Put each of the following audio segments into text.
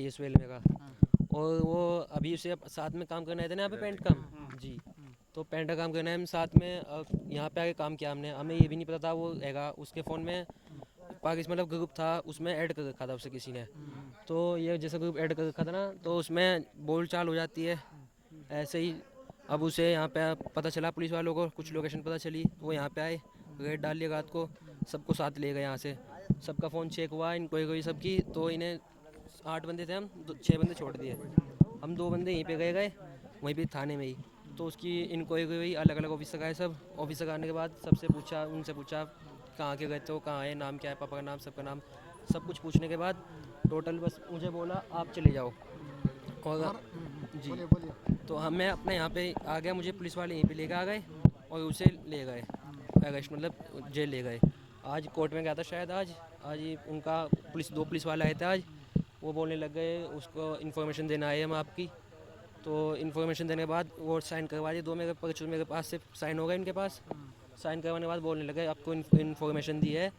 ये सुहेल मेरा। और वो अभी उसे साथ में काम करने आए थे ना यहाँ पे पेंट काम। जी, तो पेंट का काम करना है हम साथ में। यहाँ पे आके काम किया हमने, हमें ये भी नहीं पता था वो हैगा उसके फ़ोन में पाकिस्तान मतलब ग्रुप था, उसमें ऐड कर रखा था उसे किसी ने। तो ये जैसे ग्रुप ऐड कर रखा था ना, तो उसमें बोल चाल हो जाती है ऐसे ही। अब उसे यहाँ पे पता चला, पुलिस वालों को कुछ लोकेशन पता चली, तो वो यहाँ पे आए, रेड डाल लिया रात को, सबको साथ ले गए यहाँ से। सबका फ़ोन चेक हुआ इन कोई कोई सबकी, तो इन्हें 8 बंदे थे हम, 6 बंदे छोड़ दिए। हम 2 बंदे यहीं पे गए वहीं पे थाने में ही। तो उसकी इंक्वायरी हुई, अलग अलग ऑफिसर आए सब। ऑफिसर आने के बाद सबसे पूछा, उनसे पूछा कहाँ के गए थे हो, कहाँ है, नाम क्या है, पापा का नाम, सबका नाम, सब कुछ पूछने के बाद टोटल बस मुझे बोला आप चले जाओ। और जी, बोलिए बोलिए। तो हम मैं अपने यहाँ पे आ गया, मुझे पुलिस वाले यहीं पे लेकर आ गए और उसे ले गए अरेस्ट, मतलब जेल ले गए। आज कोर्ट में गया था शायद आज ही उनका दो पुलिस वाले आए थे आज। वो बोलने लग गए उसको इन्फॉर्मेशन देना आए हम आपकी। तो इन्फॉर्मेशन देने के बाद वो साइन करवा दिए, 2 मेरे पर्चे मेरे पास से साइन हो गए इनके पास। साइन करवाने के बाद बोलने लगे आपको इन्फॉर्मेशन दी है,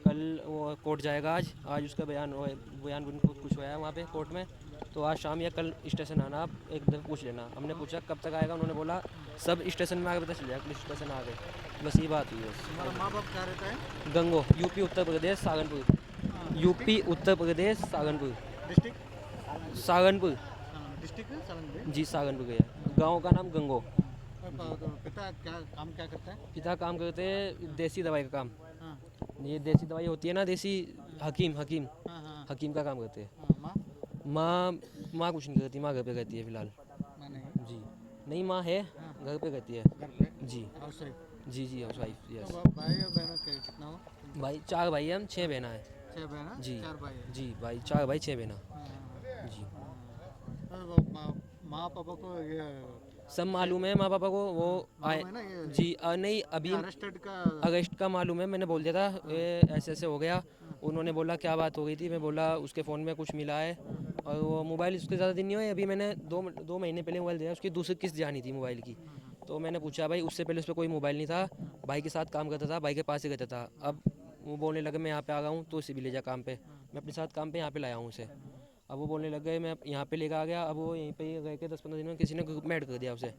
कल वो कोर्ट जाएगा। आज उसका बयान उनको कुछ हुआ है वहाँ पे कोर्ट में। तो आज शाम या कल स्टेशन आना, आप एक दफ़ा पूछ लेना। हमने पूछा कब तक आएगा, उन्होंने बोला सब स्टेशन में आगे पता चल जाएगा, पुलिस स्टेशन आ गए। बस ये बात हुई तुम्हारा बस। माँ बाप क्या रहता है? गंगो, UP Uttar Pradesh सागनपुर। UP Uttar Pradesh सागनपुर। District सागनपुर। District है सालन जी, सागनपुर गया। गांव का नाम गंगो। पिता क्या काम क्या करता है? पिता काम करते हैं देसी दवाई का काम। हाँ ये देसी दवाई होती है ना, देसी हकीम हकीम हाँ हाँ हकीम का काम करते हैं। हाँ। माँ? माँ माँ कुछ नहीं करती, माँ घर पे रहती है फिलहाल। माँ नहीं? जी, नहीं माँ है, हाँ। घर पे रहती है। घर पे? जी हाउस वाइफ? जी हाउस वाइफ, यस। तो भाई और बहनों के कितना हो? भाई 4 भाई हैं हम, 6 बहना है। 6 बहन हैं? जी 4 भाई हैं? जी भाई, 4 भाई 6 बहना। हाँ, जी, हाँ। और वो माँ पापा को ये सब मालूम है माँ पापा को। वो आए। मालूम है ना ये जी नहीं अभी अरेस्टेड का? अगस्त का मालूम है, मैंने बोल दिया था ये ऐसे ऐसे हो गया। उन्होंने बोला क्या बात हो गई थी, मैं बोला उसके फ़ोन में कुछ मिला है। और वो मोबाइल उसके ज़्यादा दिन नहीं हुए, अभी मैंने 2 महीने पहले मोबाइल दिया, उसकी दूसरी किस्त जानी थी मोबाइल की। तो मैंने पूछा भाई, उससे पहले उस पर कोई मोबाइल नहीं था, भाई के साथ काम करता था, भाई के पास ही रहता था। अब वो बोलने लगे मैं यहाँ पे आ गया हूँ तो उसे भी ले जा काम पे। मैं अपने साथ काम पे यहाँ पे लाया हूँ उसे। अब वो बोलने लग गए मैं यहाँ पे लेकर आ गया। अब वो यहीं पे ही रह के 10-15 दिन में किसी ने ग्रुप में ऐड कर दिया उसे।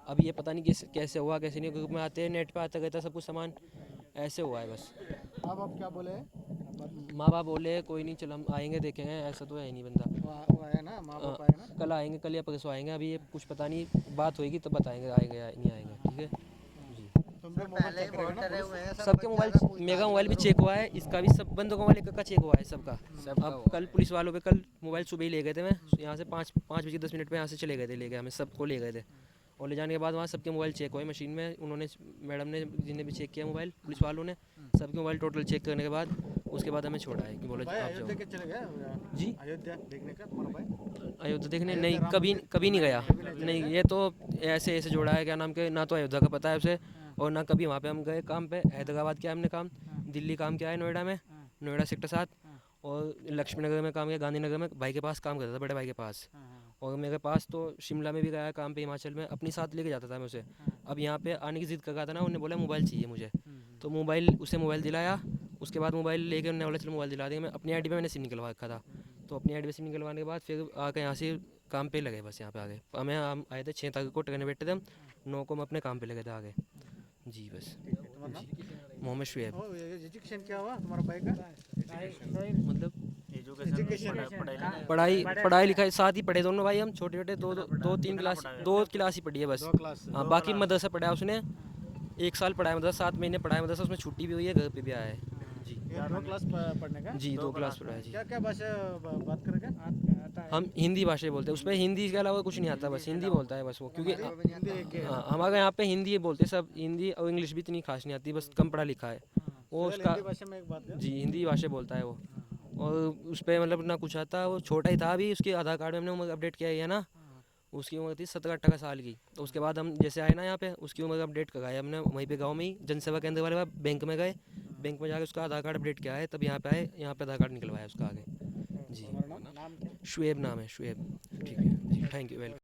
अब ये पता नहीं कैसे हुआ, कैसे नहीं, ग्रुप में आते हैं, नेट पे आता रहता है सब कुछ सामान, ऐसे हुआ है बस। अब आप क्या बोले? माँ बाप बोले कोई नहीं, चल हम आएंगे देखेंगे, ऐसा तो है ही नहीं बंदा। वो आया ना, माँ बाप आए ना? कल आएंगे, कल या परसों आएंगे, अभी ये कुछ पता नहीं, बात होएगी तो बताएंगे आएंगे या नहीं आएंगे, ठीक है जी। तुम भी मोबाइल चेक करेगा ना पुलिस? सबके मोबाइल, मेरा मोबाइल भी चेक हुआ है, इसका भी, सब बंदों का मोबाइल एक का चेक हुआ है सबका। अब कल पुलिस वालों पे कल मोबाइल सुबह ही ले गए थे, मैं यहाँ से 5:10 पे यहाँ से चले गए थे, ले गए हमें सबको ले गए थे। और ले जाने के बाद वहाँ सबके मोबाइल चेक हुए मशीन में, उन्होंने मैडम ने जिन्हें भी चेक किया मोबाइल, पुलिस वालों ने सबके मोबाइल टोटल चेक करने के बाद उसके बाद हमें छोड़ा है कि बोलो भाई आप अयोध्या जाओ। के चले गए? जी, अयोध्या देखने का तुम्हारा भाई? अयोध्या देखने नहीं, अयोध्या राम कभी मंदिर? कभी नहीं गया। कभी नहीं चले नहीं, गए? ये तो ऐसे ऐसे जोड़ा है, क्या नाम के, ना तो अयोध्या का पता है उसे और ना कभी वहाँ पे हम गए काम पे। हैदराबाद किया हमने काम, दिल्ली काम किया है, नोएडा में, नोएडा सेक्टर 7, और लक्ष्मी नगर में काम किया, गांधीनगर में भाई के पास काम करता था, बड़े भाई के पास। और मेरे पास तो शिमला में भी गया काम पे, हिमाचल में, अपनी साथ लेके जाता था मैं उसे। अब यहाँ पे आने की जिद कर रहा था ना, उन्होंने बोला मोबाइल चाहिए मुझे, तो उसे मोबाइल दिलाया। उसके बाद मोबाइल लेके उन्होंने बोला चलो मोबाइल दिला देंगे, मैं अपनी आईडी पे मैंने सिम निकलवा रखा था। तो अपनी आईडी पे सिम निकलवाने के बाद फिर आके यहाँ से काम पे लगे, बस यहाँ पे आ गए हमें। हम आए थे 6 तारीख को ट्रेन में बैठे थे हम, 9 को हम अपने काम पे लगे थे आगे। जी बस। तुम्हारा नाम? जी, मोहम्मद शुएब। ओ, एजुकेशन क्या हुआ तुम्हारा भाई का? मतलब एजुकेशन पढ़ाई पढ़ाई लिखाई साथ ही पढ़े दोनों भाई हम, छोटे छोटे, दो तीन क्लास, 2 क्लास ही पढ़ी है बस। 2 क्लास? हाँ, बाकी मदरसा पढ़ा है उसने, 1 साल पढ़ा है मदरसा, 7 महीने पढ़ा है मदरसा, उसमें छुट्टी भी हुई है, घर पे भी आया है। जी ये 2 क्लास पढ़ने का? जी, 2 क्लास पढ़ा है जी। क्या क्या भाषा बात करेगा? हम हिंदी भाषा बोलते हैं, उसमें हिंदी के अलावा कुछ नहीं आता, बस हिंदी बोलता है बस वो, क्योंकि हिंदी एक है? हाँ हमारे यहाँ पे हिंदी बोलते हैं सब, हिंदी और इंग्लिश भी इतनी खास नहीं आती, बस कम पढ़ा लिखा है वो सोहेल उसका। हिंदी भाषा में एक बात कर। जी, हिंदी भाषा बोलता है वो। और उस पर मतलब ना कुछ आता, वो छोटा ही था अभी, उसके आधार कार्ड में हमने उम्र अपडेट किया है ना, उसकी उम्र थी 17-18 साल की। तो उसके बाद हम जैसे आए ना यहाँ पे, उसकी उम्र अपडेट कराई हमने वहीं पे गांव में ही, जनसेवा केंद्र वाले बात, बैंक में गए, बैंक में जाकर उसका आधार कार्ड अपडेट किया है, तब यहाँ पे आए, यहाँ पे आधार कार्ड निकलवाया उसका आगे। जी, तुम्हारा नाम क्या? शुएब नाम है, शुएब। ठीक है जी, थैंक यू, वेलकम।